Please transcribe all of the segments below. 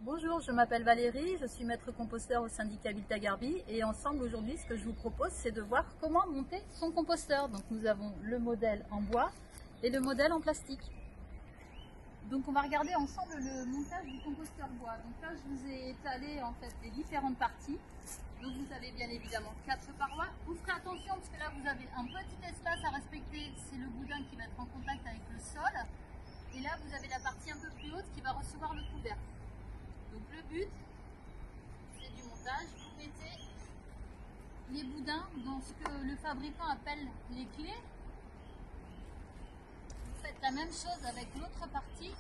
Bonjour, je m'appelle Valérie, je suis maître composteur au syndicat Viltagarbi et ensemble aujourd'hui ce que je vous propose c'est de voir comment monter son composteur. Donc nous avons le modèle en bois et le modèle en plastique. Donc on va regarder ensemble le montage du composteur bois. Donc là je vous ai étalé en fait les différentes parties. Donc vous avez bien évidemment 4 parois. Vous ferez attention parce que là vous avez un petit espace à respecter, c'est le boudin qui va être en contact avec le sol. Et là vous avez la partie un peu plus haute qui va recevoir le couvercle. Donc le but, c'est du montage. Vous mettez les boudins dans ce que le fabricant appelle les clés. Vous faites la même chose avec l'autre partie.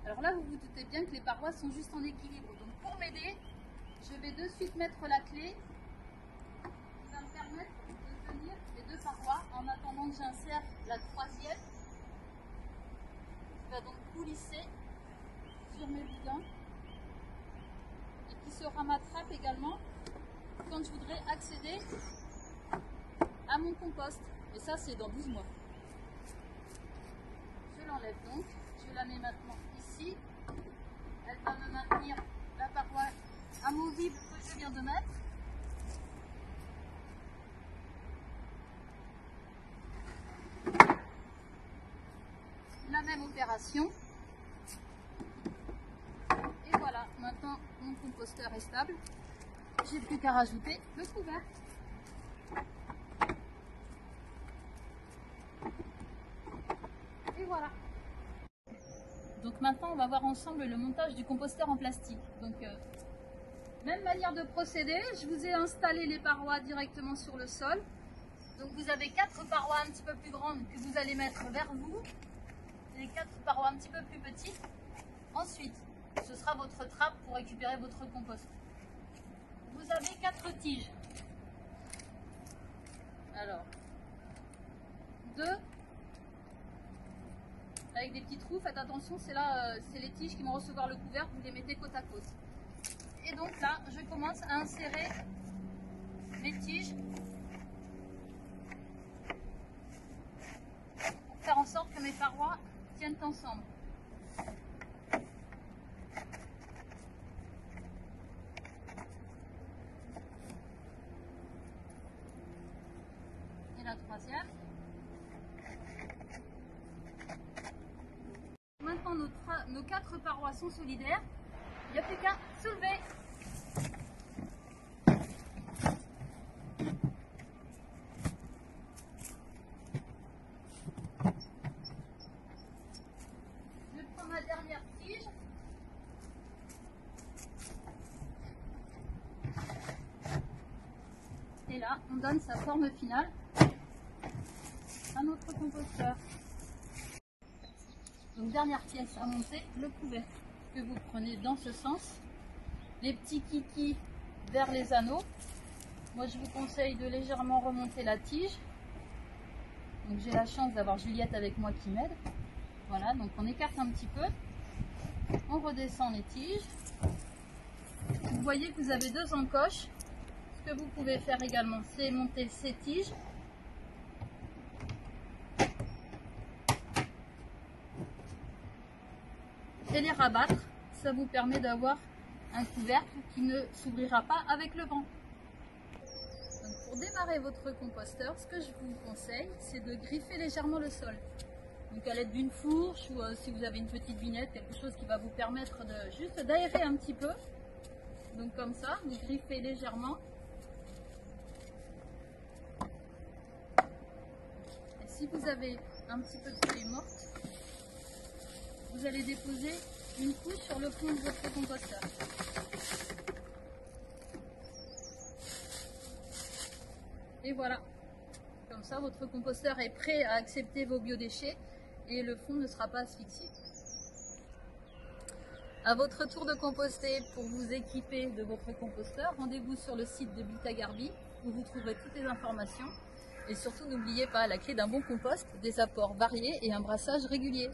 Alors là, vous vous doutez bien que les parois sont juste en équilibre. Donc pour m'aider, je vais de suite mettre la clé qui va me permettre de tenir les deux parois en attendant que j'insère la troisième qui va donc coulisser sur mes boudins et qui sera ma trappe également quand je voudrais accéder à mon compost. Et ça c'est dans 12 mois. Je l'enlève donc, je la mets maintenant ici. Elle va me maintenir la paroi amovible que je viens de mettre. La même opération. Et voilà, maintenant mon composteur est stable. J'ai plus qu'à rajouter le couvercle. Et voilà. Donc maintenant on va voir ensemble le montage du composteur en plastique. Donc même manière de procéder, je vous ai installé les parois directement sur le sol. Donc vous avez 4 parois un petit peu plus grandes que vous allez mettre vers vous. Les 4 parois un petit peu plus petites. Ensuite, ce sera votre trappe pour récupérer votre compost. Vous avez 4 tiges. Alors, 2 avec des petits trous. Faites attention, c'est là, c'est les tiges qui vont recevoir le couvercle. Vous les mettez côte à côte. Et donc là, je commence à insérer mes tiges pour faire en sorte que mes parois tiennent ensemble. Et la troisième. Maintenant nos 4 parois sont solidaires. Il n'y a plus qu'à soulever. Ma dernière tige. Et là, on donne sa forme finale à notre composteur. Donc dernière pièce à monter, le couvercle que vous prenez dans ce sens. Les petits kikis vers les anneaux. Moi je vous conseille de légèrement remonter la tige. Donc j'ai la chance d'avoir Juliette avec moi qui m'aide. Voilà, donc on écarte un petit peu, on redescend les tiges. Vous voyez que vous avez 2 encoches. Ce que vous pouvez faire également, c'est monter ces tiges. Et les rabattre. Ça vous permet d'avoir un couvercle qui ne s'ouvrira pas avec le vent. Donc pour démarrer votre composteur, ce que je vous conseille, c'est de griffer légèrement le sol. Donc à l'aide d'une fourche ou si vous avez une petite vinette, quelque chose qui va vous permettre juste d'aérer un petit peu. Donc comme ça, vous griffez légèrement. Et si vous avez un petit peu de feuilles mortes, vous allez déposer une couche sur le fond de votre composteur. Et voilà. Comme ça, votre composteur est prêt à accepter vos biodéchets et le fond ne sera pas asphyxié. À votre tour de composter, pour vous équiper de votre composteur, rendez-vous sur le site de Viltagarbi où vous trouverez toutes les informations. Et surtout, n'oubliez pas la clé d'un bon compost, des apports variés et un brassage régulier.